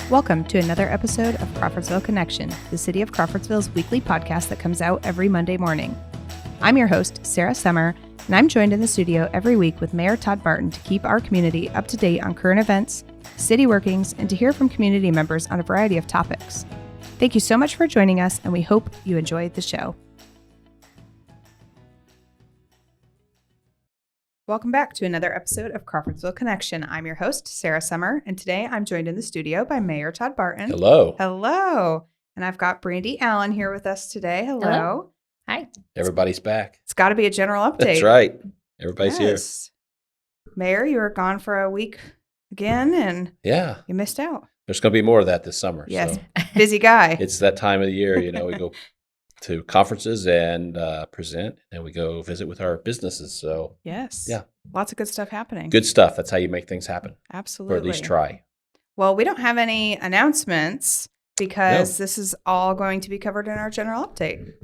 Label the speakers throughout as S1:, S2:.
S1: Welcome to another episode of Crawfordsville Connection, the City of Crawfordsville's weekly podcast that comes out every Monday morning. I'm your host, Sarah Summer, and I'm joined in the studio every week with Mayor Todd Barton to keep our community up to date on current events, city workings, and to hear from community members on a variety of topics. Thank you so much for joining us, and we hope you enjoyed the show. Welcome back to another episode of Crawfordsville Connection. I'm your host, Sarah Summer, and today I'm joined in the studio by Mayor Todd Barton.
S2: Hello.
S1: Hello. And I've got Brandy Allen here with us today. Hello.
S3: Hi.
S2: Everybody's back.
S1: It's got to be a general update.
S2: That's right. Everybody's here.
S1: Mayor, you were gone for a week again, and
S2: Yeah.
S1: you missed out.
S2: There's going to be more of that this summer.
S1: Yes.
S2: So
S1: Busy guy.
S2: it's that time of the year, we go to conferences and present, and we go visit with our businesses. So
S1: Yes.
S2: Yeah.
S1: Lots of good stuff happening.
S2: good stuff. That's how you make things happen,
S1: Absolutely.
S2: or at least try.
S1: Well, we don't have any announcements because this is all going to be covered in our general update.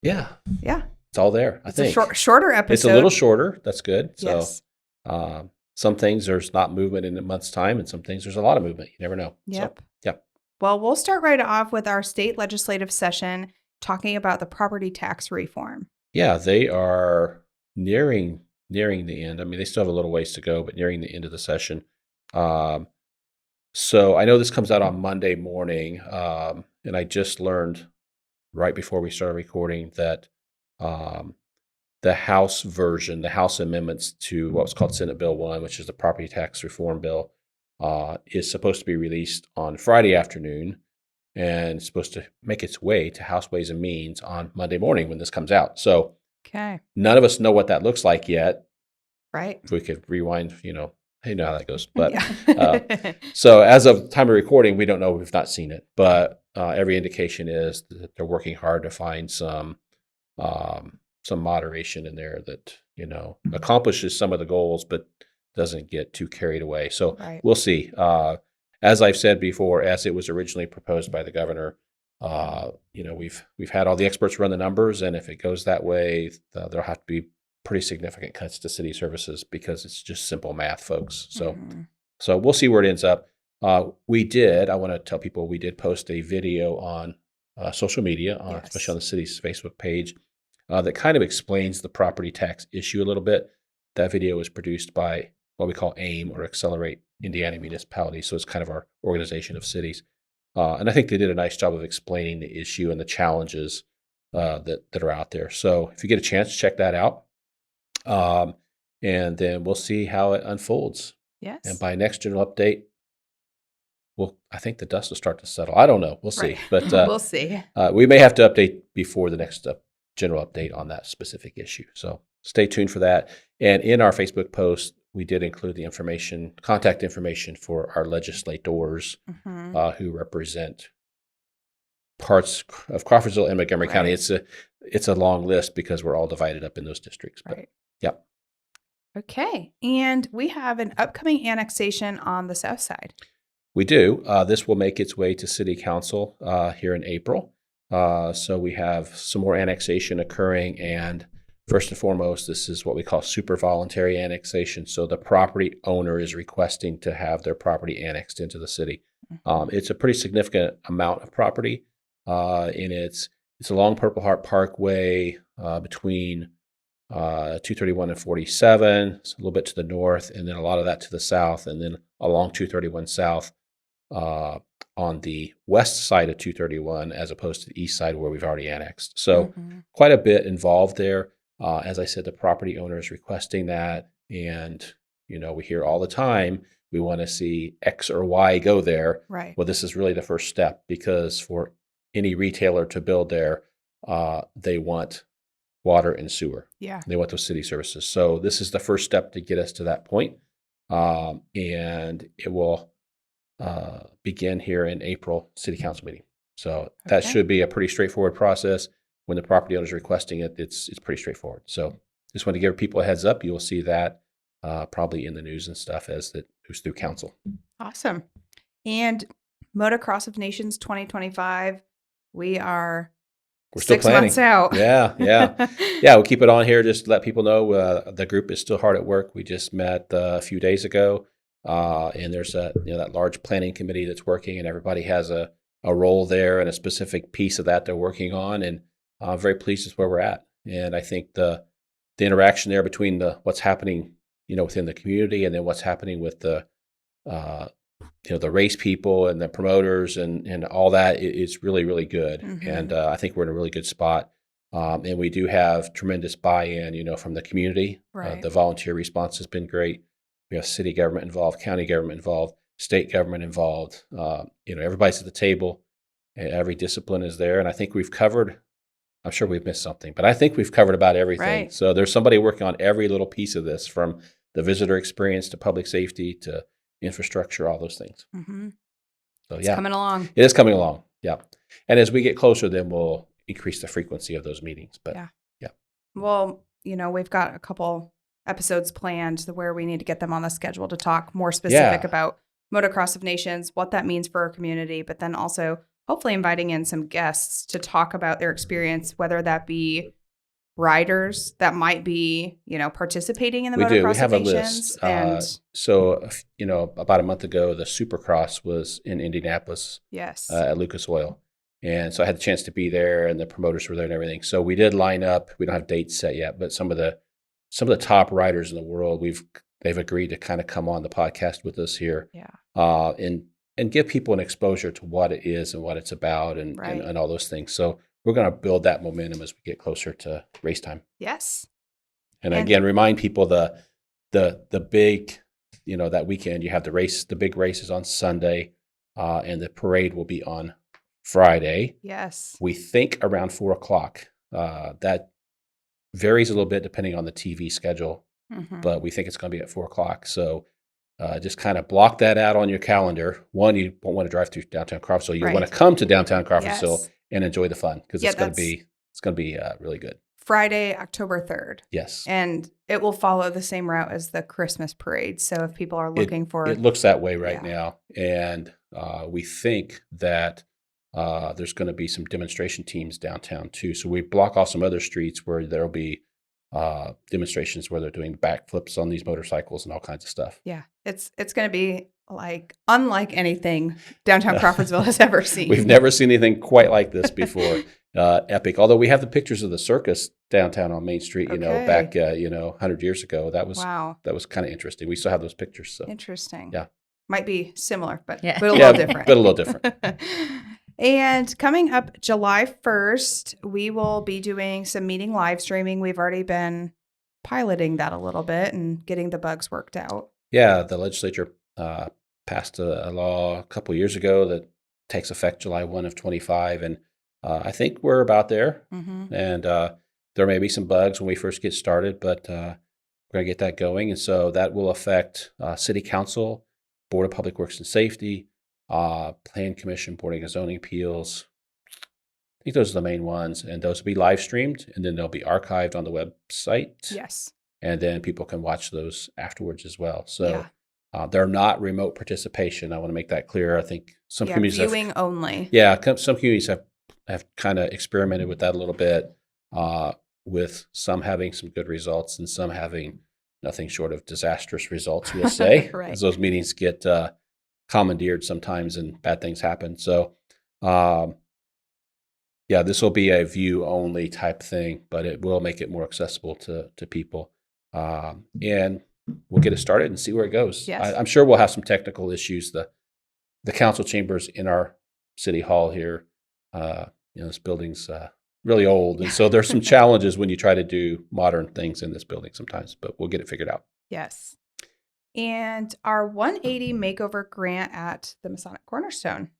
S2: Yeah.
S1: Yeah.
S2: It's all there, I
S1: It's
S2: think.
S1: a shorter episode.
S2: It's a little shorter. That's good.
S1: Yes.
S2: So some things there's not movement in a month's time, and some things there's a lot of movement. You never know.
S1: Yep.
S2: So, yep.
S1: Well, we'll start right off with our state legislative session talking about the property tax reform.
S2: Yeah, they are nearing the end. I mean, they still have a little ways to go, but nearing the end of the session. So I know this comes out on Monday morning, and I just learned right before we started recording that the House version, the House amendments to what was called Senate Bill 1, which is the property tax reform bill, is supposed to be released on Friday afternoon, and it's supposed to make its way to House Ways and Means on Monday morning when this comes out. So
S1: Okay.
S2: none of us know what that looks like yet.
S1: Right.
S2: If we could rewind, you know how that goes. But
S1: Yeah.
S2: so as of time of recording, we don't know. We've not seen it, but every indication is that they're working hard to find some moderation in there that accomplishes some of the goals, but doesn't get too carried away. So
S1: Right.
S2: we'll see. As I've said before, as it was originally proposed by the governor, we've had all the experts run the numbers, and if it goes that way, there'll have to be pretty significant cuts to city services because it's just simple math, folks. So, so we'll see where it ends up. I want to tell people we did post a video on social media,
S1: Yes.
S2: especially on the city's Facebook page, that kind of explains the property tax issue a little bit. That video was produced by what we call AIM, or Accelerate Indiana Municipalities. So it's kind of our organization of cities. And I think they did a nice job of explaining the issue and the challenges that are out there. So if you get a chance, check that out. And then we'll see how it unfolds.
S1: Yes.
S2: And by next general update, I think the dust will start to settle. I don't know. We'll see.
S1: Right.
S2: But
S1: we'll see.
S2: we may have to update before the next general update on that specific issue. So stay tuned for that. And in our Facebook post, we did include the contact information for our legislators who represent parts of Crawfordsville and Montgomery County. It's a long list because we're all divided up in those districts. But,
S1: Right.
S2: Yep.
S1: Okay. And we have an upcoming annexation on the south side.
S2: We do. This will make its way to City Council here in April. So we have some more annexation occurring, and first and foremost, this is what we call super voluntary annexation. So the property owner is requesting to have their property annexed into the city. It's a pretty significant amount of property, and it's along Purple Heart Parkway between 231 and 47. It's a little bit to the north, and then a lot of that to the south, and then along 231 south on the west side of 231, as opposed to the east side where we've already annexed. So quite a bit involved there. As I said, the property owner is requesting that, and we hear all the time we want to see X or Y go there.
S1: Right.
S2: Well, this is really the first step, because for any retailer to build there, they want water and sewer.
S1: Yeah.
S2: They want those city services. So this is the first step to get us to that point, and it will begin here in April City Council meeting. So that should be a pretty straightforward process. When the property owner is requesting it, it's pretty straightforward. So just want to give people a heads up. You will see that probably in the news and stuff as it moves through council.
S1: Awesome. And Motocross of Nations 2025, we're
S2: still
S1: 6
S2: planning.
S1: months out.
S2: Yeah. We'll keep it on here. Just to let people know the group is still hard at work. We just met a few days ago. And there's that large planning committee that's working, and everybody has a role there and a specific piece of that they're working on. And I'm very pleased with where we're at. And I think the interaction there between what's happening, within the community, and then what's happening with the race people and the promoters and all that is really, really good.
S1: Mm-hmm.
S2: And I think we're in a really good spot. And we do have tremendous buy-in, from the community.
S1: Right.
S2: The volunteer response has been great. We have city government involved, county government involved, state government involved. Everybody's at the table. Every discipline is there. And I think we've covered, I'm sure we've missed something, but I think we've covered about everything.
S1: Right.
S2: So there's somebody working on every little piece of this, from the visitor experience to public safety to infrastructure, all those things.
S1: Mm-hmm.
S2: So
S1: It's coming along.
S2: It is coming along. Yeah. And as we get closer, then we'll increase the frequency of those meetings. But yeah.
S1: Well, we've got a couple episodes planned where we need to get them on the schedule to talk more specific about Motocross of Nations, what that means for our community, but then also hopefully inviting in some guests to talk about their experience, whether that be riders that might be, participating in the Motocross
S2: We have
S1: of
S2: a
S1: Nations.
S2: list. So, about a month ago, the Supercross was in Indianapolis.
S1: Yes.
S2: At Lucas Oil. And so I had the chance to be there, and the promoters were there and everything. So we did line up. We don't have dates set yet, but some of the top riders in the world, they've agreed to kind of come on the podcast with us here.
S1: Yeah.
S2: And give people an exposure to what it is and what it's about and all those things. So we're going to build that momentum as we get closer to race time.
S1: Yes.
S2: And again, remind people the big, that weekend you have the big races on Sunday, and the parade will be on Friday.
S1: Yes.
S2: We think around 4:00. That varies a little bit depending on the TV schedule, but we think it's going to be at 4:00. So just kind of block that out on your calendar. One, you won't want to drive through downtown Crawfordsville. You want to come to downtown Crawfordsville and enjoy the fun, because it's going to be really good.
S1: Friday, October 3rd.
S2: Yes.
S1: And it will follow the same route as the Christmas parade. So if people are looking for
S2: it looks that way right now. And we think that there's going to be some demonstration teams downtown too. So we block off some other streets where there'll be demonstrations where they're doing backflips on these motorcycles and all kinds of stuff.
S1: Yeah. It's going to be unlike anything downtown Crawfordsville has ever seen.
S2: We've never seen anything quite like this before. Epic. Although we have the pictures of the circus downtown on Main Street, back 100 years ago. That was kind of interesting. We still have those pictures. So
S1: interesting.
S2: Yeah.
S1: Might be similar, but a
S2: little
S1: different.
S2: But a little different.
S1: And coming up July 1st, we will be doing some meeting live streaming. We've already been piloting that a little bit and getting the bugs worked out.
S2: Yeah, the legislature passed a law a couple of years ago that takes effect July 1 of 25. And I think we're about there. Mm-hmm. And there may be some bugs when we first get started, but we're going to get that going. And so that will affect City Council, Board of Public Works and Safety, Plan Commission, Board of Zoning Appeals. I think those are the main ones. And those will be live streamed, and then they'll be archived on the website.
S1: Yes.
S2: And then people can watch those afterwards as well. So they're not remote participation. I want to make that clear. I think some communities
S1: viewing only.
S2: Yeah, some communities have kind of experimented with that a little bit, with some having some good results and some having nothing short of disastrous results, we'll say,
S1: right.
S2: As those meetings get commandeered sometimes and bad things happen. So, this will be a view-only type thing, but it will make it more accessible to people. And we'll get it started and see where it goes.
S1: Yes.
S2: I'm sure we'll have some technical issues. The council chambers in our city hall here, this building's really old. And so there's some challenges when you try to do modern things in this building sometimes, but we'll get it figured out.
S1: Yes. And our 180 makeover grant at the Masonic Cornerstone.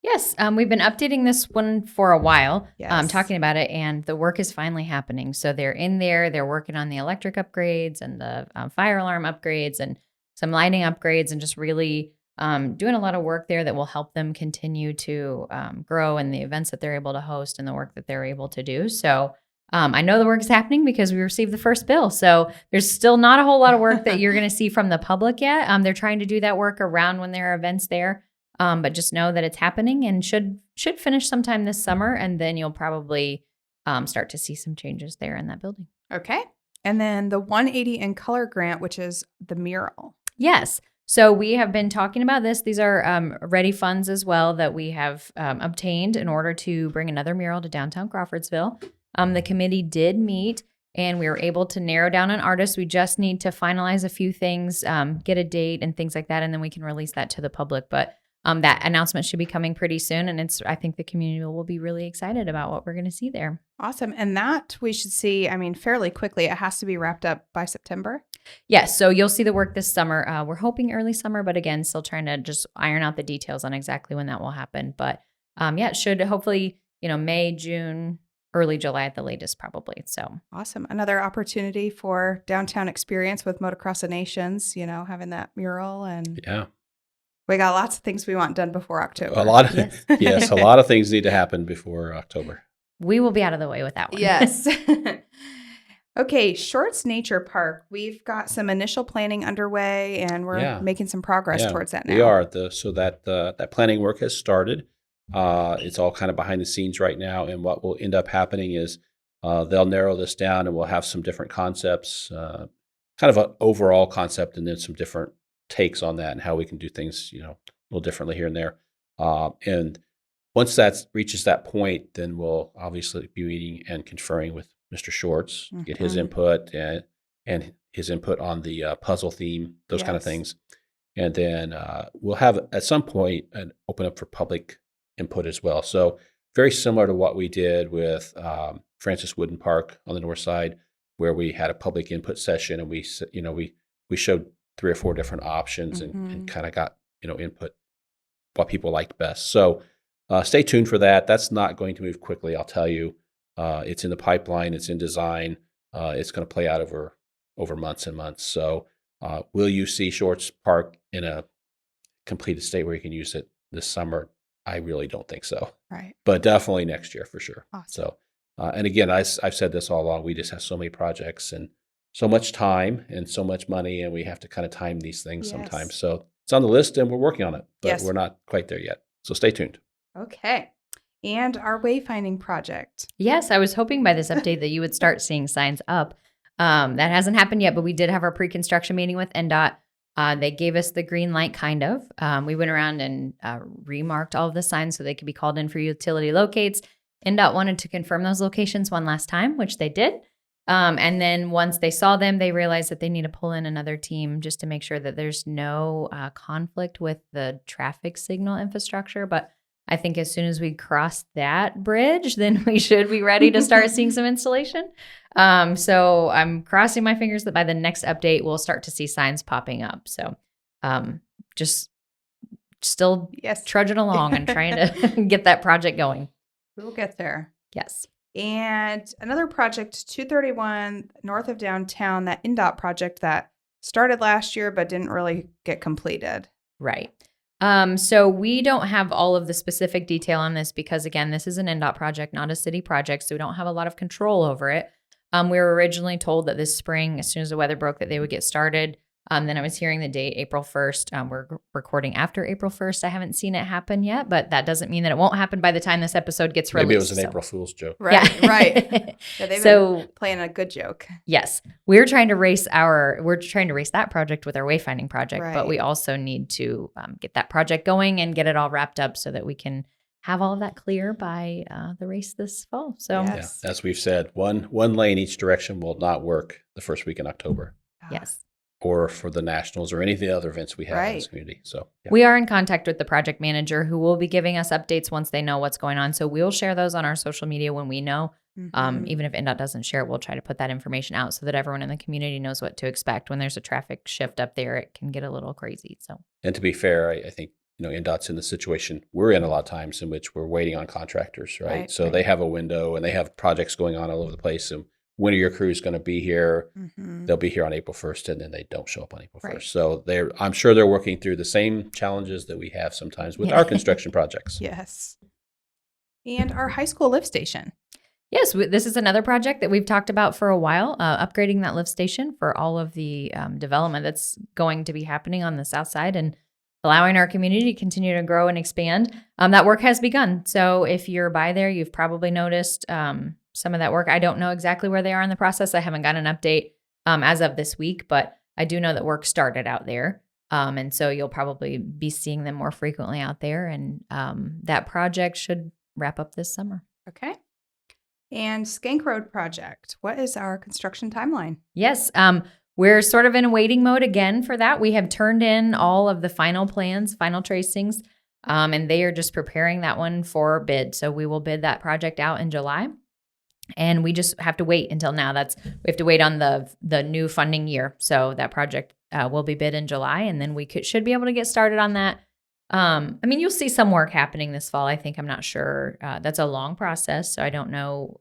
S3: Yes, we've been updating this one for a while,
S1: Yes.
S3: Talking about it, and the work is finally happening. So they're in there, they're working on the electric upgrades and the fire alarm upgrades and some lighting upgrades, and just really doing a lot of work there that will help them continue to grow in the events that they're able to host and the work that they're able to do. So I know the work is happening because we received the first bill. So there's still not a whole lot of work that you're going to see from the public yet. They're trying to do that work around when there are events there. But just know that it's happening and should finish sometime this summer. And then you'll probably start to see some changes there in that building.
S1: Okay. And then the 180 in color grant, which is the mural.
S3: Yes. So we have been talking about this. These are ready funds as well that we have obtained in order to bring another mural to downtown Crawfordsville. The committee did meet and we were able to narrow down an artist. We just need to finalize a few things, get a date and things like that, and then we can release that to the public. But that announcement should be coming pretty soon, and I think the community will be really excited about what we're going to see there.
S1: Awesome. And that we should see, fairly quickly. It has to be wrapped up by September.
S3: Yes. So you'll see the work this summer. We're hoping early summer, but again, still trying to just iron out the details on exactly when that will happen. But it should hopefully, May, June, early July at the latest, probably. So
S1: awesome. Another opportunity for downtown experience with Motocross of Nations, having that mural. And
S2: yeah,
S1: we got lots of things we want done before October.
S2: A lot of, yes, a lot of things need to happen before October.
S3: We will be out of the way with that one.
S1: Yes. Okay, Shorts Nature Park. We've got some initial planning underway, and we're making some progress towards that now.
S2: We are. So that planning work has started. It's all kind of behind the scenes right now, and what will end up happening is they'll narrow this down, and we'll have some different concepts, kind of an overall concept, and then some different takes on that and how we can do things, a little differently here and there. And once that reaches that point, then we'll obviously be meeting and conferring with Mr. Shorts, get his input and his input on the puzzle theme, those kind of things. And then we'll have at some point open up for public input as well. So very similar to what we did with Francis Wooden Park on the north side, where we had a public input session and we showed 3 or 4 different options and kind of got, input, what people liked best. So stay tuned for that. That's not going to move quickly, I'll tell you. It's in the pipeline. It's in design. It's going to play out over months and months. So will you see Shorts Park in a completed state where you can use it this summer? I really don't think so.
S1: Right.
S2: But definitely next year for sure.
S1: Awesome.
S2: So, and again, I've said this all along. We just have so many projects and so much time and so much money, and we have to kind of time these things sometimes. So it's on the list, and we're working on it, but we're not quite there yet. So stay tuned.
S1: Okay. And our wayfinding project.
S3: Yes, I was hoping by this update that you would start seeing signs up. That hasn't happened yet, but we did have our pre-construction meeting with NDOT. They gave us the green light, kind of. We went around and remarked all of the signs so they could be called in for utility locates. NDOT wanted to confirm those locations one last time, which they did. And then once they saw them, they realized that they need to pull in another team just to make sure that there's no conflict with the traffic signal infrastructure. But I think as soon as we cross that bridge, then we should be ready to start seeing some installation. So I'm crossing my fingers that by the next update, we'll start to see signs popping up. So just still trudging along and trying to get that project going.
S1: We'll get there.
S3: Yes.
S1: And another project, 231 north of downtown, that NDOT project that started last year but didn't really get completed.
S3: Right. So we don't have all of the specific detail on this because, again, this is an NDOT project, not a city project, so we don't have a lot of control over it. We were originally told that this spring, as soon as the weather broke, that they would get started. Then I was hearing the date, April 1st. We're recording after April 1st. I haven't seen it happen yet, but that doesn't mean that it won't happen by the time this episode gets released.
S2: Maybe it was an April Fool's joke.
S1: Right, right. Yeah, they've been playing a good joke.
S3: Yes. We're trying to race that project with our wayfinding project, but we also need to get that project going and get it all wrapped up so that we can have all of that clear by the race this fall. So
S2: as we've said, one lane each direction will not work the first week in October.
S3: Yes.
S2: Or for the Nationals or any of the other events we have in this community. So
S3: we are in contact with the project manager who will be giving us updates once they know what's going on. So we'll share those on our social media when we know. Even if NDOT doesn't share it, we'll try to put that information out so that everyone in the community knows what to expect. When there's a traffic shift up there, it can get a little crazy. So, and
S2: to be fair, I think NDOT's in the situation we're in a lot of times in which we're waiting on contractors, right? So they have a window and they have projects going on all over the place. And when are your crews going to be here? They'll be here on April 1st, and then they don't show up on April 1st. So I'm sure they're working through the same challenges that we have sometimes with our construction projects.
S1: Yes. And our high school lift station.
S3: Yes, this is another project that we've talked about for a while, upgrading that lift station for all of the development that's going to be happening on the south side and allowing our community to continue to grow and expand. That work has begun. So if you're by there, you've probably noticed some of that work. I don't know exactly where they are in the process. I haven't got an update as of this week, but I do know that work started out there. And so you'll probably be seeing them more frequently out there. And that project should wrap up this summer.
S1: Okay. And Skank Road project, what is our construction timeline?
S3: Yes. We're sort of in a waiting mode again for that. We have turned in all of the final plans, final tracings, and they are just preparing that one for bid. So we will bid that project out in July. And we just have to wait until now. We have to wait on the new funding year. So that project will be bid in July, and then we should be able to get started on that. You'll see some work happening this fall. I'm not sure. That's a long process, so I don't know.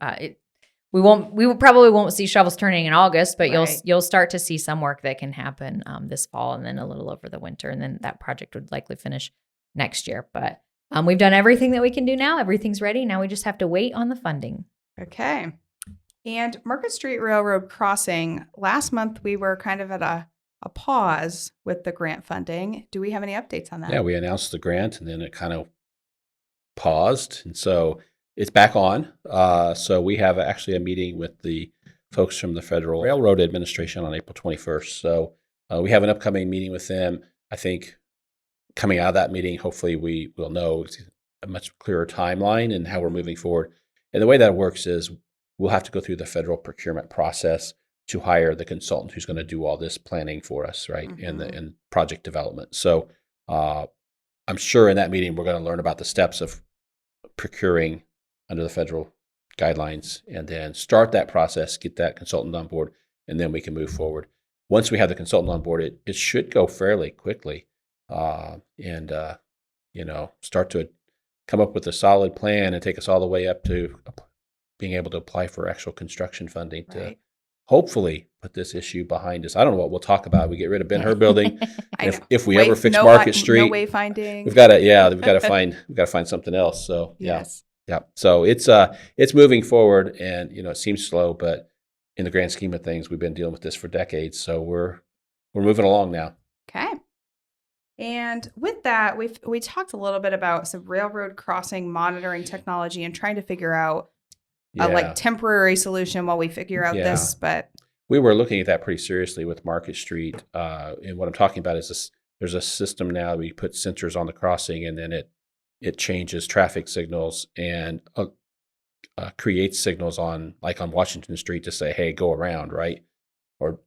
S3: We probably won't see shovels turning in August, but
S1: Right.
S3: you'll start to see some work that can happen this fall, and then a little over the winter, and then that project would likely finish next year. But we've done everything that we can do now. Everything's ready. Now we just have to wait on the funding.
S1: Okay. And Market Street Railroad Crossing, last month we were kind of at a pause with the grant funding. Do we have any updates on that?
S2: Yeah, we announced the grant and then it kind of paused. And so it's back on. So we have actually a meeting with the folks from the Federal Railroad Administration on April 21st. So we have an upcoming meeting with them. I think coming out of that meeting, hopefully we will know a much clearer timeline and how we're moving forward. And the way that works is we'll have to go through the federal procurement process to hire the consultant who's going to do all this planning for us, right?
S1: Mm-hmm.
S2: And project development. So I'm sure in that meeting we're going to learn about the steps of procuring under the federal guidelines, and then start that process, get that consultant on board, and then we can move forward. Once we have the consultant on board, it should go fairly quickly, and start to come up with a solid plan and take us all the way up to being able to apply for actual construction funding to hopefully put this issue behind us. I don't know what we'll talk about. We get rid of Ben Hur building. if we ever fix Market Street,
S1: no wayfinding.
S2: we've got to find something else. So
S1: Yes.
S2: yeah. So it's moving forward, and it seems slow, but in the grand scheme of things, we've been dealing with this for decades. So we're moving along now.
S1: Okay. And with that, we talked a little bit about some railroad crossing monitoring technology and trying to figure out a temporary solution while we figure out this. But
S2: we were looking at that pretty seriously with Market Street. And what I'm talking about is this: there's a system now we put sensors on the crossing, and then it changes traffic signals and creates signals on Washington Street to say, hey, go around, right? Or,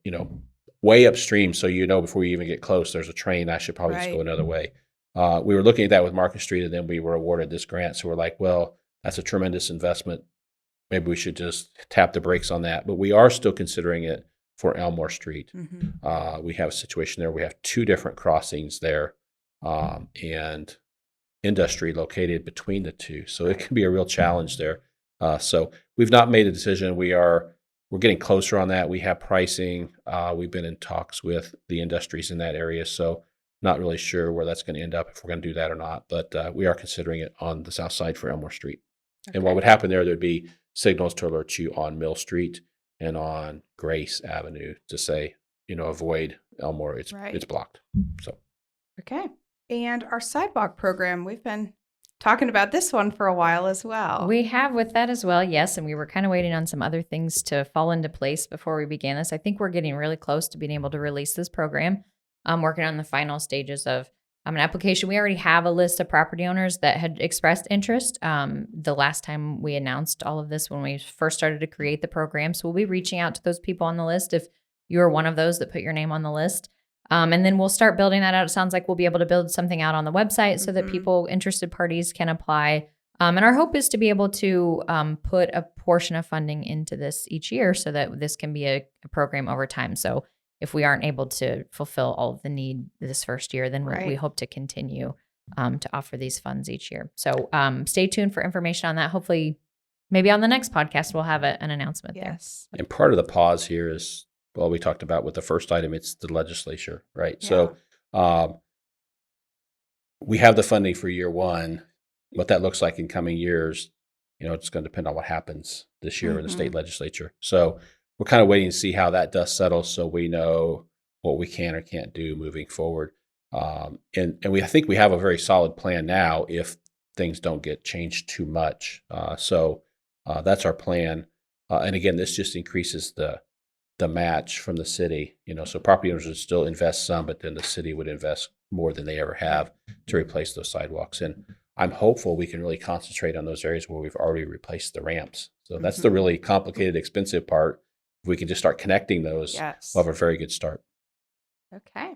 S2: way upstream, so before you even get close, there's a train. I should probably just go another way. We were looking at that with Market Street, and then we were awarded this grant. So we're like, well, that's a tremendous investment. Maybe we should just tap the brakes on that. But we are still considering it for Elmore Street.
S1: mm-hmm.
S2: We have a situation there. We have two different crossings there, and industry located between the two. So it can be a real challenge there. So we've not made a decision. We're getting closer on that. We have pricing. We've been in talks with the industries in that area. So not really sure where that's going to end up, if we're going to do that or not. But we are considering it on the south side for Elmore Street. Okay. And what would happen there'd be signals to alert you on Mill Street and on Grace Avenue to say, avoid Elmore. It's blocked. So.
S1: Okay. And our sidewalk program, we've been talking about this one for a while as well.
S3: We have with that as well, yes. And we were kind of waiting on some other things to fall into place before we began this. I think we're getting really close to being able to release this program. I'm working on the final stages of an application. We already have a list of property owners that had expressed interest the last time we announced all of this when we first started to create the program. So we'll be reaching out to those people on the list if you're one of those that put your name on the list. And then we'll start building that out. It sounds like we'll be able to build something out on the website so that interested parties can apply. And our hope is to be able to put a portion of funding into this each year so that this can be a program over time. So if we aren't able to fulfill all of the need this first year, then we hope to continue to offer these funds each year. So stay tuned for information on that. Hopefully, maybe on the next podcast, we'll have an announcement there.
S2: And part of the pause here is, well, we talked about with the first item, it's the legislature, right? Yeah. So we have the funding for year one. What that looks like in coming years, it's going to depend on what happens this year in the state legislature. So we're kind of waiting to see how that dust settles so we know what we can or can't do moving forward. And I think we have a very solid plan now if things don't get changed too much. So that's our plan. And again, this just increases the the match from the city. So property owners would still invest some, but then the city would invest more than they ever have to replace those sidewalks. And I'm hopeful we can really concentrate on those areas where we've already replaced the ramps. So that's the really complicated, expensive part. If we can just start connecting those, we'll have a very good start.
S1: Okay.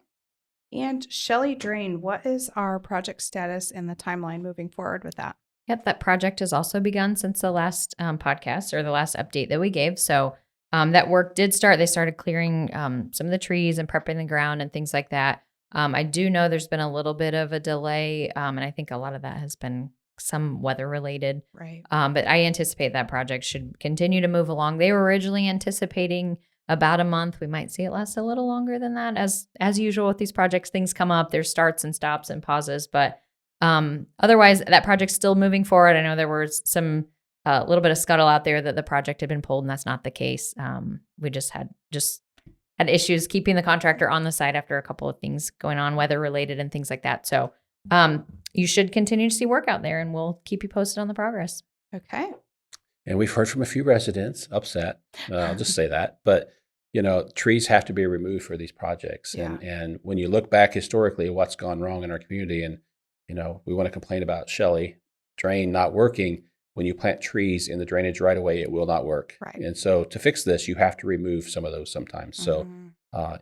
S1: And Shelley Drain, what is our project status and the timeline moving forward with that?
S3: Yep, that project has also begun since the last podcast or the last update that we gave. So that work did start. They started clearing some of the trees and prepping the ground and things like that. I do know there's been a little bit of a delay, and I think a lot of that has been some weather related.
S1: Right.
S3: But I anticipate that project should continue to move along. They were originally anticipating about a month. We might see it last a little longer than that. As usual with these projects, things come up. There's starts and stops and pauses, but otherwise that project's still moving forward. I know there was some a little bit of scuttle out there that the project had been pulled, and that's not the case. We just had issues keeping the contractor on the site after a couple of things going on, weather related and things like that. So you should continue to see work out there, and we'll keep you posted on the progress.
S1: Okay.
S2: And we've heard from a few residents upset. I'll just say that. But, trees have to be removed for these projects.
S1: Yeah.
S2: And when you look back historically at what's gone wrong in our community, and, we want to complain about Shelley Drain not working. When you plant trees in the drainage right away, it will not work.
S1: Right.
S2: And so to fix this, you have to remove some of those sometimes. So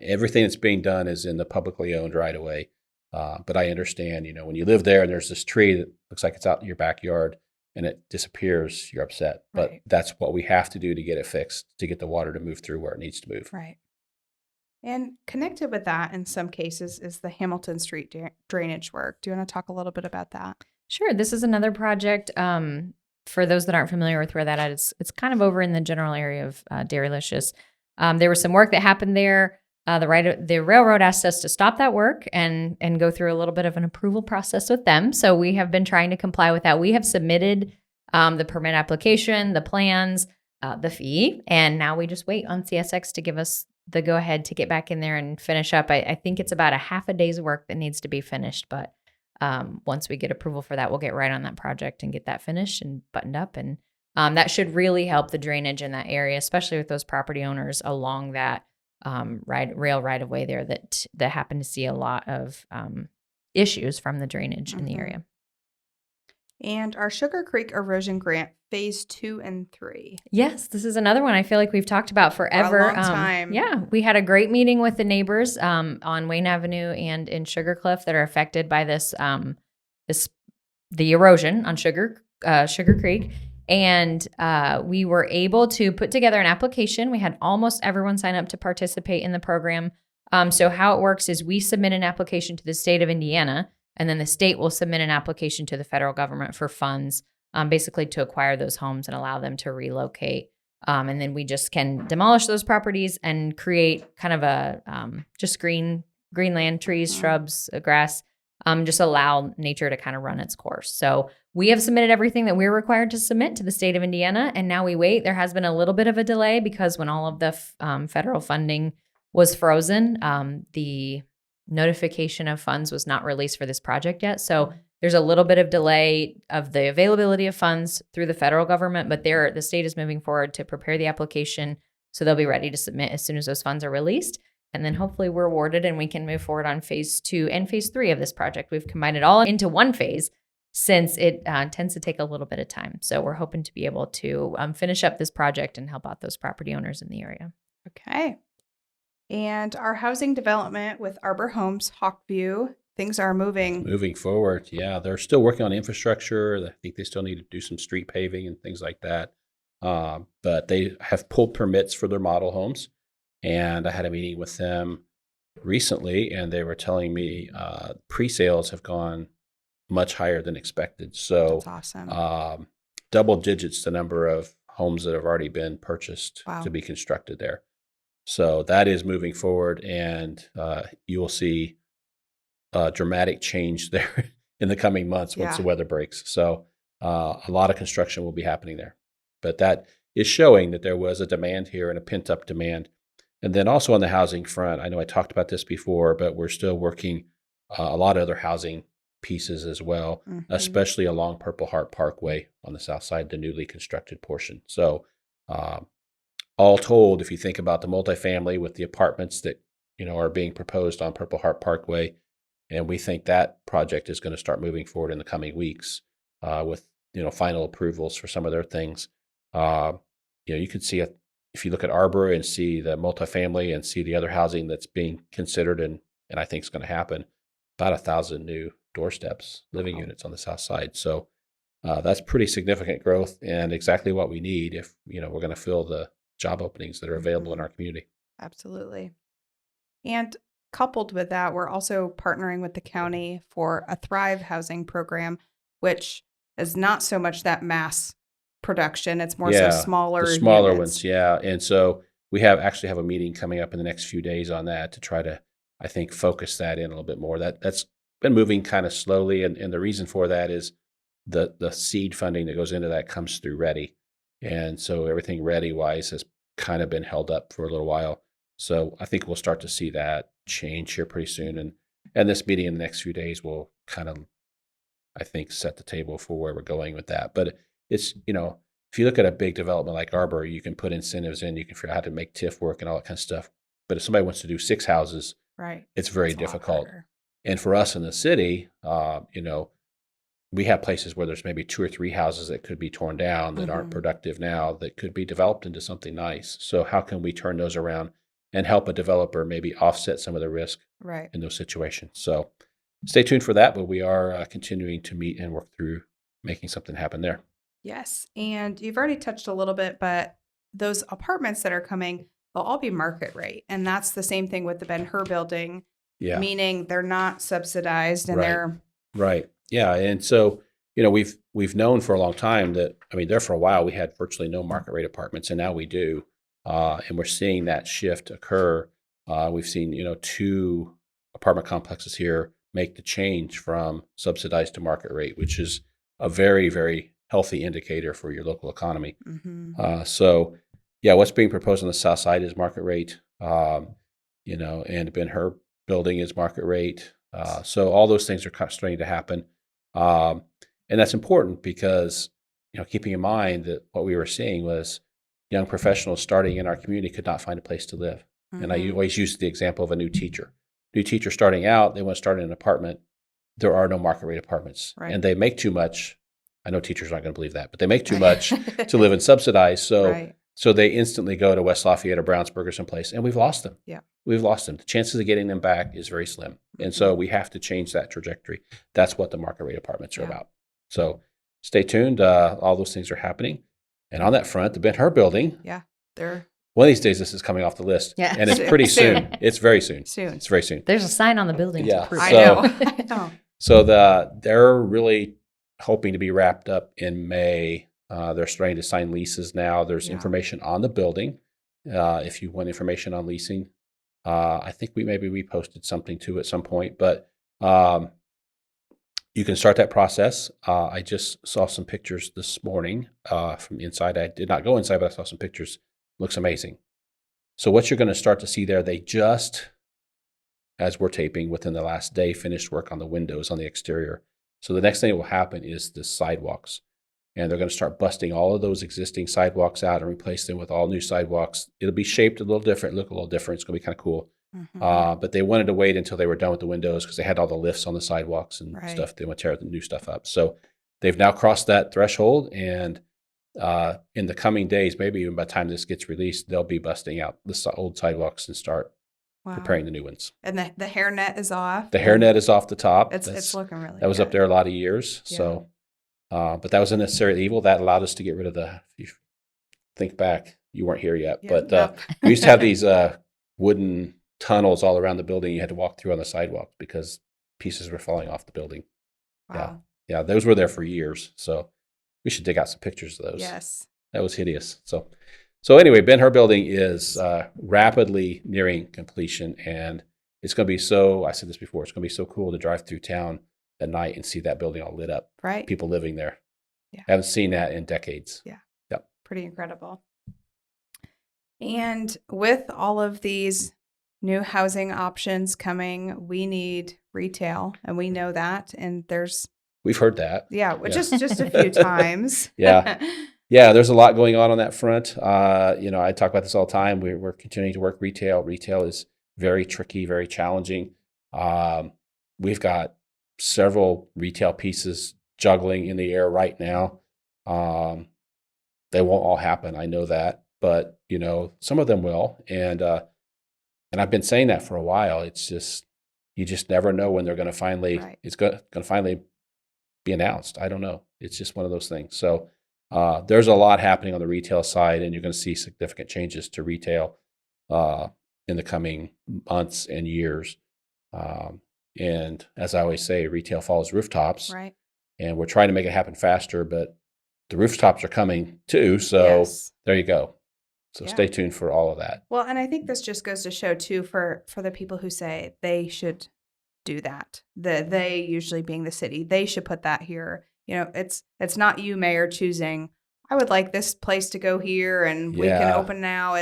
S2: everything that's being done is in the publicly owned right away. But I understand, when you live there and there's this tree that looks like it's out in your backyard and it disappears, you're upset. But that's what we have to do to get it fixed, to get the water to move through where it needs to move.
S1: Right. And connected with that in some cases is the Hamilton Street drainage work. Do you want to talk a little bit about that?
S3: Sure. This is another project. For those that aren't familiar with where that is, it's kind of over in the general area of Dairylicious. There was some work that happened there. The railroad asked us to stop that work and go through a little bit of an approval process with them. So we have been trying to comply with that. We have submitted the permit application, the plans, the fee, and now we just wait on CSX to give us the go ahead to get back in there and finish up. I think it's about a half a day's work that needs to be finished, but once we get approval for that, we'll get right on that project and get that finished and buttoned up. And that should really help the drainage in that area, especially with those property owners along that rail right of way there that happen to see a lot of issues from the drainage in the area.
S1: And our Sugar Creek Erosion Grant, phase 2 and 3.
S3: Yes, this is another one I feel like we've talked about forever.
S1: For a long time.
S3: Yeah, we had a great meeting with the neighbors on Wayne Avenue and in Sugar Cliff that are affected by the erosion on Sugar Creek. And we were able to put together an application. We had almost everyone sign up to participate in the program. So how it works is we submit an application to the state of Indiana, and then the state will submit an application to the federal government for funds, basically to acquire those homes and allow them to relocate. And then we just can demolish those properties and create kind of a just green land, trees, shrubs, grass, just allow nature to kind of run its course. So we have submitted everything that we're required to submit to the state of Indiana, and now we wait. There has been a little bit of a delay because when all of the federal funding was frozen, the notification of funds was not released for this project yet. So there's a little bit of delay of the availability of funds through the federal government, but the state is moving forward to prepare the application. So they'll be ready to submit as soon as those funds are released. And then hopefully we're awarded and we can move forward on phase 2 and phase 3 of this project. We've combined it all into one phase since it tends to take a little bit of time. So we're hoping to be able to finish up this project and help out those property owners in the area.
S1: Okay. And our housing development with Arbor Homes, Hawkview, things are moving
S2: forward. Yeah, they're still working on infrastructure. I think they still need to do some street paving and things like that. But they have pulled permits for their model homes. And I had a meeting with them recently, and they were telling me pre-sales have gone much higher than expected. So
S1: that's awesome.
S2: Double digits the number of homes that have already been purchased to be constructed there. So that is moving forward, and you will see a dramatic change there in the coming months once the weather breaks. So a lot of construction will be happening there. But that is showing that there was a demand here and a pent-up demand. And then also on the housing front, I know I talked about this before, but we're still working a lot of other housing pieces as well, especially along Purple Heart Parkway on the south side, the newly constructed portion. So all told, if you think about the multifamily with the apartments that, are being proposed on Purple Heart Parkway, and we think that project is going to start moving forward in the coming weeks with, final approvals for some of their things. You could see it if you look at Arbor and see the multifamily and see the other housing that's being considered, and I think it's going to happen, about 1,000 new doorsteps, living units on the south side. So that's pretty significant growth and exactly what we need if, we're going to fill the job openings that are available in our community.
S1: Absolutely. And coupled with that, we're also partnering with the county for a Thrive housing program, which is not so much that mass production. It's more so smaller
S2: the smaller
S1: units.
S2: ones. Yeah. And so we actually have a meeting coming up in the next few days on that to try to, I think, focus that in a little bit more. That's been moving kind of slowly. And the reason for that is the seed funding that goes into that comes through Ready. And so everything Ready wise has kind of been held up for a little while. So I think we'll start to see that change here pretty soon. And this meeting in the next few days will kind of, I think, set the table for where we're going with that. But it's, if you look at a big development like Arbor, you can put incentives in, you can figure out how to make TIF work and all that kind of stuff. But if somebody wants to do 6 houses,
S1: right,
S2: it's very difficult. And for us in the city, we have places where there's maybe 2 or 3 houses that could be torn down that aren't productive now that could be developed into something nice. So how can we turn those around and help a developer maybe offset some of the risk in those situations? So stay tuned for that, but we are continuing to meet and work through making something happen there.
S1: Yes. And you've already touched a little bit, but those apartments that are coming, they'll all be market rate. And that's the same thing with the Ben Hur building, meaning they're not subsidized and they're...
S2: Right. Yeah. And so, we've known for a long time that, there for a while we had virtually no market rate apartments, and now we do. And we're seeing that shift occur. We've seen, 2 apartment complexes here make the change from subsidized to market rate, which is a very, very healthy indicator for your local economy. So, what's being proposed on the south side is market rate, and Ben Hur building is market rate. So all those things are kind of starting to happen. And that's important because, keeping in mind that what we were seeing was young professionals starting in our community could not find a place to live. And I always use the example of a new teacher. New teacher starting out, they want to start in an apartment. There are no market rate apartments. And they make too much. I know teachers aren't going to believe that, but they make too much to live in subsidized. So they instantly go to West Lafayette or Brownsburg or someplace, and we've lost them. We've lost them. The chances of getting them back is very slim. And so we have to change that trajectory. That's what the market rate apartments are about. So stay tuned. All those things are happening. And on that front, the Ben Hur building.
S1: They're...
S2: One of these days, this is coming off the list. And it's pretty soon. It's very soon. It's very soon.
S3: There's a sign on the building to prove
S1: I know.
S2: So they're really hoping to be wrapped up in May. They're starting to sign leases now. There's information on the building. If you want information on leasing, I think we posted something too at some point, but you can start that process. I just saw some pictures this morning from inside. I did not go inside, but I saw some pictures. Looks amazing. So what you're going to start to see there, they just, as we're taping, within the last day, finished work on the windows on the exterior. So the next thing that will happen is the sidewalks. And they're going to start busting all of those existing sidewalks out and replace them with all new sidewalks. It'll be shaped a little different, look a little different. It's going to be kind of cool. But they wanted to wait until they were done with the windows because they had all the lifts on the sidewalks and stuff. They want to tear the new stuff up. So they've now crossed that threshold. And in the coming days, maybe even by the time this gets released, they'll be busting out the old sidewalks and start preparing the new ones.
S1: And the hairnet is off.
S2: The hairnet is off the top.
S1: It's looking really good.
S2: That was up there a lot of years. So. But that was a necessary evil. That allowed us to get rid of if you think back, you weren't here yet, but we used to have these wooden tunnels all around the building you had to walk through on the sidewalk because pieces were falling off the building. Yeah, those were there for years. So we should dig out some pictures of those.
S1: Yes.
S2: That was hideous. So anyway, Ben Hur building is rapidly nearing completion, and it's going to be I said this before, it's going to be so cool to drive through town at night and see that building all lit up. People living there. I haven't seen that in decades.
S1: Pretty incredible. And with all of these new housing options coming, we need retail, and we know that. And
S2: we've heard that.
S1: Just a few times.
S2: Yeah, there's a lot going on that front. I talk about this all the time. We're continuing to work retail. Retail is very tricky, very challenging. Um, we've got several retail pieces juggling in the air right now. Um, they won't all happen. I know that, but some of them will. And I've been saying that for a while. It's just you just never know when they're going to finally.
S1: Right.
S2: It's going to finally be announced. I don't know. It's just one of those things. So there's a lot happening on the retail side, and you're going to see significant changes to retail in the coming months and years. And as I always say, retail follows rooftops,
S1: Right.
S2: and we're trying to make it happen faster, but the rooftops are coming too. So
S1: Yes.
S2: there you go. So
S1: Yeah.
S2: stay tuned for all of that.
S1: Well, and I think this just goes to show too for the people who say they should do that. They usually being the city, they should put that here. It's not you, mayor, choosing. I would like this place to go here, and we can
S2: Yeah.
S1: open now.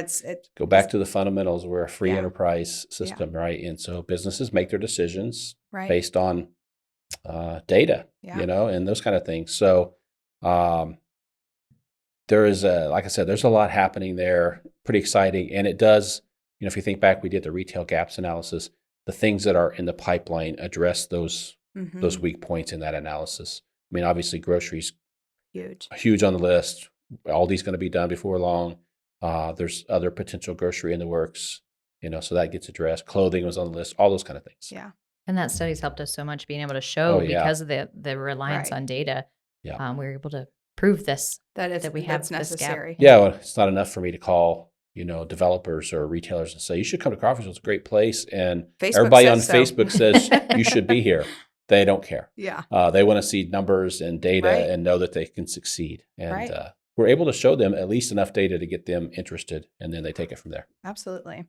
S2: Go back to the fundamentals. We're a free
S1: Yeah.
S2: enterprise system, right? And so businesses make their decisions
S1: right.
S2: based on data,
S1: Yeah.
S2: and those kind of things. So there is like I said, there's a lot happening there. Pretty exciting. And it does, if you think back, we did the retail gaps analysis. The things that are in the pipeline address those weak points in that analysis. I mean, obviously groceries, huge on the list. Aldi's going to be done before long. There's other potential grocery in the works, so that gets addressed. Clothing was on the list, all those kind of things.
S1: Yeah.
S3: And that study's helped us so much being able to show because of the reliance
S1: Right.
S3: on data.
S2: Yeah.
S3: We were able to prove this,
S1: that
S3: we have
S1: that's
S3: this gap.
S1: necessary.
S2: Yeah, well, it's not enough for me to call, developers or retailers and say, you should come to Crawfordsville. It's a great place. And
S1: Facebook
S2: everybody on
S1: says so.
S2: Facebook says you should be here. They don't care.
S1: Yeah.
S2: They want to see numbers and data
S1: Right.
S2: and know that they can succeed. And
S1: Right.
S2: We're able to show them at least enough data to get them interested, and then they take it from there.
S1: Absolutely.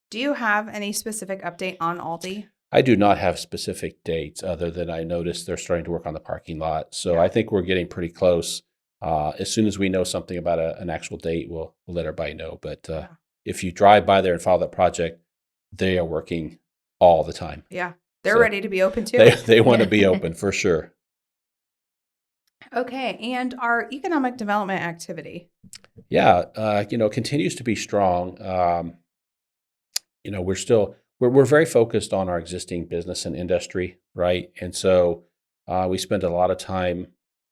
S1: Do you have any specific update on Aldi?
S2: I do not have specific dates other than I noticed they're starting to work on the parking lot. So
S1: Yeah.
S2: I think we're getting pretty close. As soon as we know something about an actual date, we'll let everybody know. But if you drive by there and follow that project, they are working all the time.
S1: Yeah. They're
S2: So
S1: ready to be open too.
S2: They want to be open for sure.
S1: Okay. And our economic development activity.
S2: Yeah, continues to be strong. We're very focused on our existing business and industry, right? And so we spend a lot of time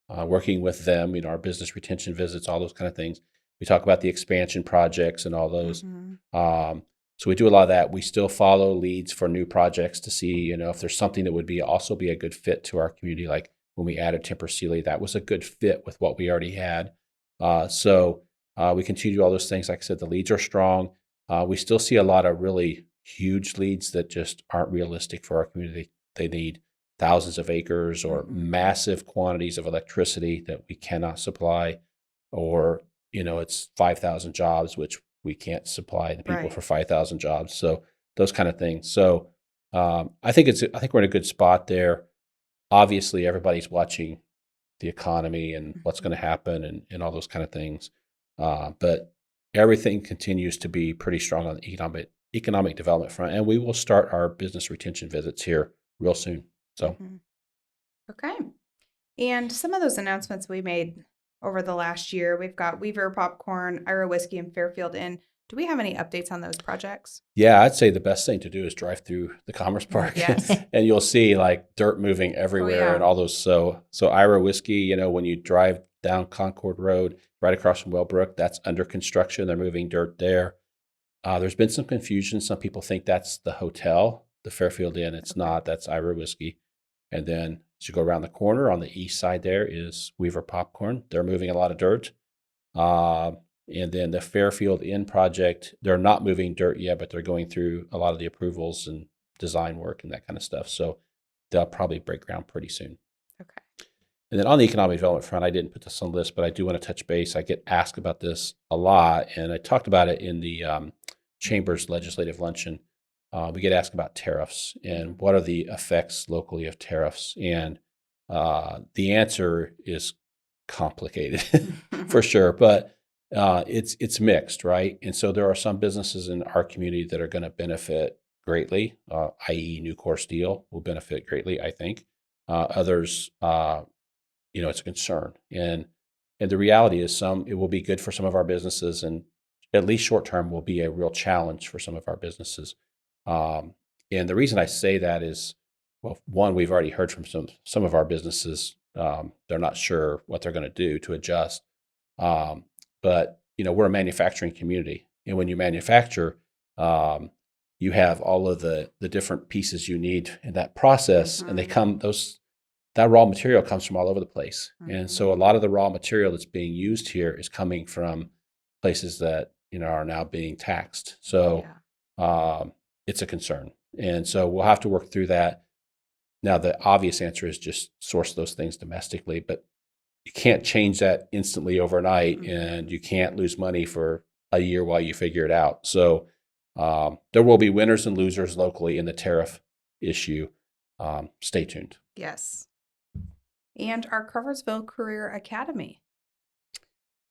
S2: working with them, our business retention visits, all those kind of things. We talk about the expansion projects and all those. So we do a lot of that. We still follow leads for new projects to see, if there's something that would also be a good fit to our community. Like when we added Temper Sealy, that was a good fit with what we already had. So we continue to do all those things. Like I said, the leads are strong. We still see a lot of really huge leads that just aren't realistic for our community. They need thousands of acres or massive quantities of electricity that we cannot supply, or it's 5,000 jobs, which we can't supply the people
S1: Right.
S2: for 5,000 jobs. So those kind of things. So I think we're in a good spot there. Obviously, everybody's watching the economy and what's going to happen and all those kind of things. But everything continues to be pretty strong on the economic development front, and we will start our business retention visits here real soon. So,
S1: Okay. And some of those announcements we made over the last year, we've got Weaver Popcorn, Ira Whiskey, and Fairfield Inn. Do we have any updates on those projects?
S2: yeah, I'd say the best thing to do is drive through the Commerce Park,
S1: Yes.
S2: and you'll see like dirt moving everywhere
S1: yeah.
S2: and all those. So Ira Whiskey, when you drive down Concord Road, right across from Wellbrook, that's under construction. They're moving dirt there. There's been some confusion. Some people think that's the hotel, the Fairfield Inn. It's not. That's Ira Whiskey. And then as you go around the corner on the east side, there is Weaver Popcorn. They're moving a lot of dirt. And then the Fairfield Inn project, they're not moving dirt yet, but they're going through a lot of the approvals and design work and that kind of stuff. So they'll probably break ground pretty soon.
S1: Okay.
S2: And then on the economic development front, I didn't put this on the list, but I do want to touch base. I get asked about this a lot, and I talked about it in the Chamber's legislative luncheon. We get asked about tariffs and what are the effects locally of tariffs. And the answer is complicated for sure, but it's mixed, right? And so there are some businesses in our community that are going to benefit greatly, i.e. Nucor Steel will benefit greatly, I think. Others, it's a concern. And And the reality is it will be good for some of our businesses, and at least short term will be a real challenge for some of our businesses. And the reason I say that is, well, one, we've already heard from some of our businesses. They're not sure what they're going to do to adjust. But we're a manufacturing community, and when you manufacture, you have all of the different pieces you need in that process, and that raw material comes from all over the place. And so a lot of the raw material that's being used here is coming from places that are now being taxed. So it's a concern, and so we'll have to work through that. Now, the obvious answer is just source those things domestically, but you can't change that instantly overnight, and you can't lose money for a year while you figure it out. So there will be winners and losers locally in the tariff issue. Stay tuned.
S1: Yes. And our Crawfordsville Career Academy.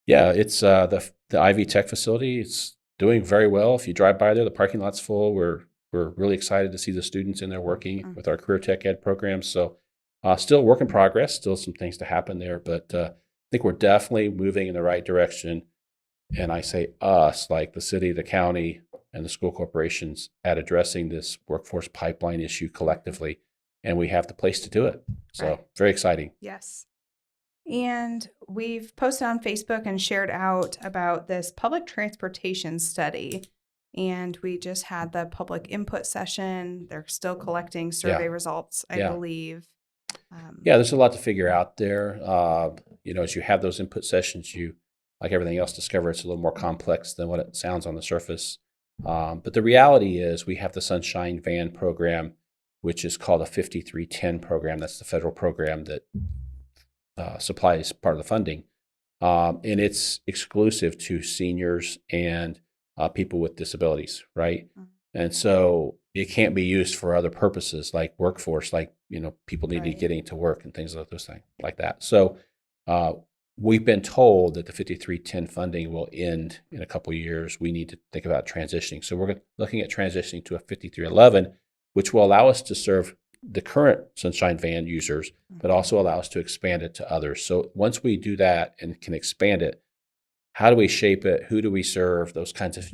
S2: Yeah, it's the Ivy Tech facility. It's doing very well. If you drive by there, the parking lot's full. We're really excited to see the students in there working with our career tech ed programs. So still work in progress, still some things to happen there, but I think we're definitely moving in the right direction. And I say us, like the city, the county, and the school corporations, at addressing this workforce pipeline issue collectively. And we have the place to do it. So very exciting.
S1: Yes. And we've posted on Facebook and shared out about this public transportation study. And we just had the public input session. They're still collecting survey results, I believe.
S2: There's a lot to figure out there. As you have those input sessions, you, like everything else, discover it's a little more complex than what it sounds on the surface. But the reality is we have the Sunshine Van program, which is called a 5310 program. That's the federal program that supplies part of the funding. And it's exclusive to seniors and people with disabilities, right? And so it can't be used for other purposes like workforce, like, people need to be getting to work and things like those things like that. So we've been told that the 5310 funding will end in a couple of years. We need to think about transitioning. So we're looking at transitioning to a 5311, which will allow us to serve the current Sunshine Van users, but also allow us to expand it to others. So once we do that and can expand it, how do we shape it? Who do we serve? Those kinds of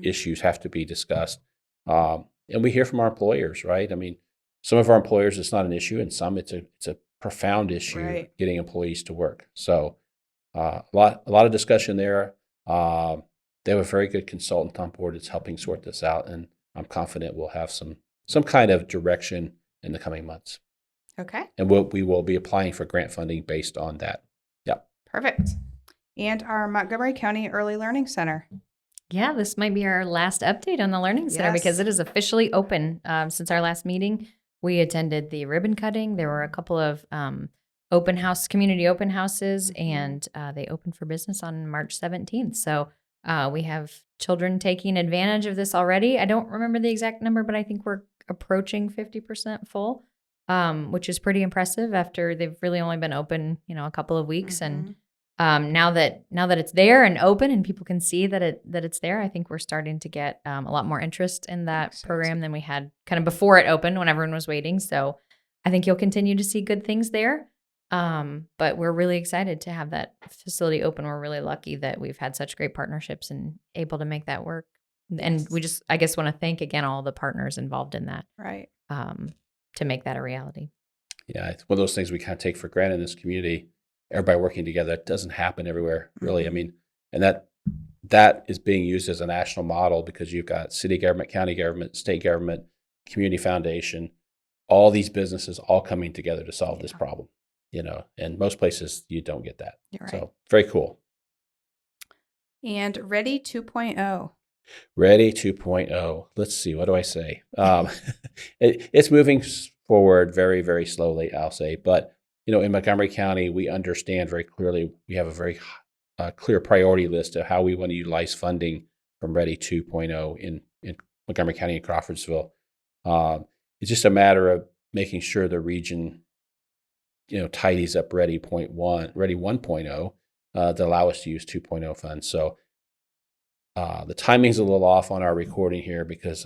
S2: issues have to be discussed. And we hear from our employers, right? I mean, some of our employers, it's not an issue, and some it's a profound issue getting employees to work. So a lot of discussion there. They have a very good consultant on board that's helping sort this out, and I'm confident we'll have some kind of direction in the coming months.
S1: Okay.
S2: And we will be applying for grant funding based on that. Yeah.
S1: Perfect. And our Montgomery County Early Learning Center.
S3: Yeah, this might be our last update on the Learning Center because it is officially open. Since our last meeting, we attended the ribbon cutting. There were a couple of community open houses, and they opened for business on March 17th. So we have children taking advantage of this already. I don't remember the exact number, but I think we're approaching 50% full, which is pretty impressive after they've really only been open, a couple of weeks. And now that it's there and open and people can see that it's there, I think we're starting to get a lot more interest in that program than we had kind of before it opened when everyone was waiting. So I think you'll continue to see good things there. But we're really excited to have that facility open. We're really lucky that we've had such great partnerships and able to make that work. And we just, I guess, want to thank again all the partners involved in that, to make that a reality.
S2: Yeah, it's one of those things we kind of take for granted in this community. Everybody working together. It doesn't happen everywhere, really. I mean, and that is being used as a national model because you've got city government, county government, state government, community foundation, all these businesses all coming together to solve this problem. And most places you don't get that. So very cool.
S1: And Ready 2.0.
S2: Ready 2.0. Let's see. What do I say? It's moving forward very, very slowly, I'll say. But, in Montgomery County, we understand very clearly, we have a very clear priority list of how we want to utilize funding from Ready 2.0 in Montgomery County and Crawfordsville. It's just a matter of making sure the region, tidies up Ready 1.0 to allow us to use 2.0 funds. So the timing's a little off on our recording here because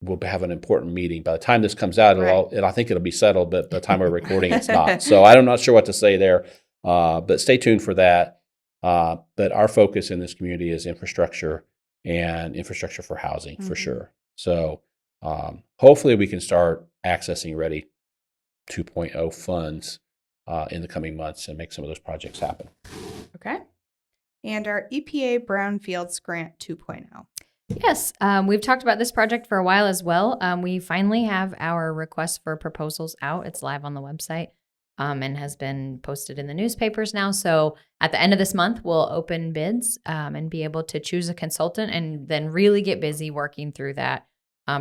S2: we'll have an important meeting. By the time this comes out, I think it'll be settled, but by the time we're recording, it's not. So I'm not sure what to say there. But stay tuned for that. But our focus in this community is infrastructure and infrastructure for housing for sure. So hopefully we can start accessing Ready 2.0 funds in the coming months and make some of those projects happen.
S1: Okay. And our EPA Brownfields Grant 2.0.
S3: Yes, we've talked about this project for a while as well. We finally have our request for proposals out. It's live on the website and has been posted in the newspapers now. So at the end of this month, we'll open bids and be able to choose a consultant and then really get busy working through that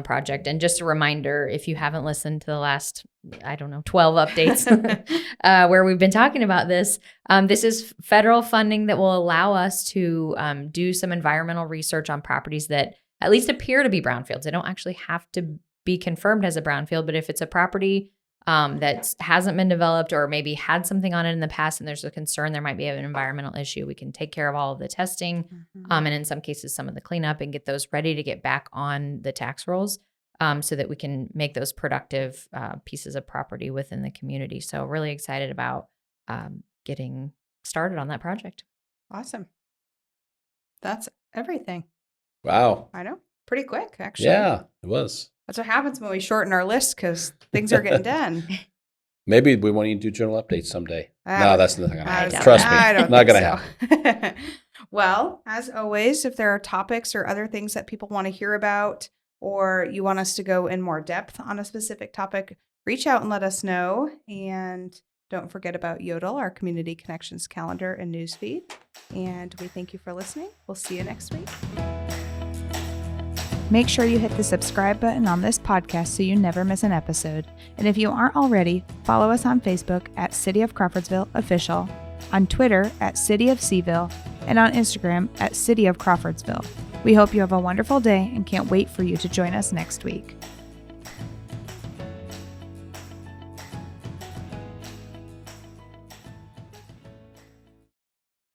S3: project. And just a reminder, if you haven't listened to the last, 12 updates where we've been talking about this, this is federal funding that will allow us to do some environmental research on properties that at least appear to be brownfields. They don't actually have to be confirmed as a brownfield, but if it's a property that hasn't been developed or maybe had something on it in the past and there's a concern there might be an environmental issue, we can take care of all of the testing and in some cases some of the cleanup and get those ready to get back on the tax rolls so that we can make those productive pieces of property within the community. So really excited about getting started on that project.
S1: Awesome. That's everything.
S2: Wow.
S1: I know. Pretty quick, actually.
S2: Yeah, it was.
S1: That's what happens when we shorten our list because things are getting done.
S2: Maybe we want you to do journal updates someday. No, that's not going to happen. Trust me,
S1: I don't
S2: not going to
S1: happen. Well, as always, if there are topics or other things that people want to hear about or you want us to go in more depth on a specific topic, reach out and let us know. And don't forget about Yodel, our community connections calendar and newsfeed. And we thank you for listening. We'll see you next week. Make sure you hit the subscribe button on this podcast so you never miss an episode. And if you aren't already, follow us on Facebook at City of Crawfordsville Official, on Twitter at City of Seaville, and on Instagram at City of Crawfordsville. We hope you have a wonderful day and can't wait for you to join us next week.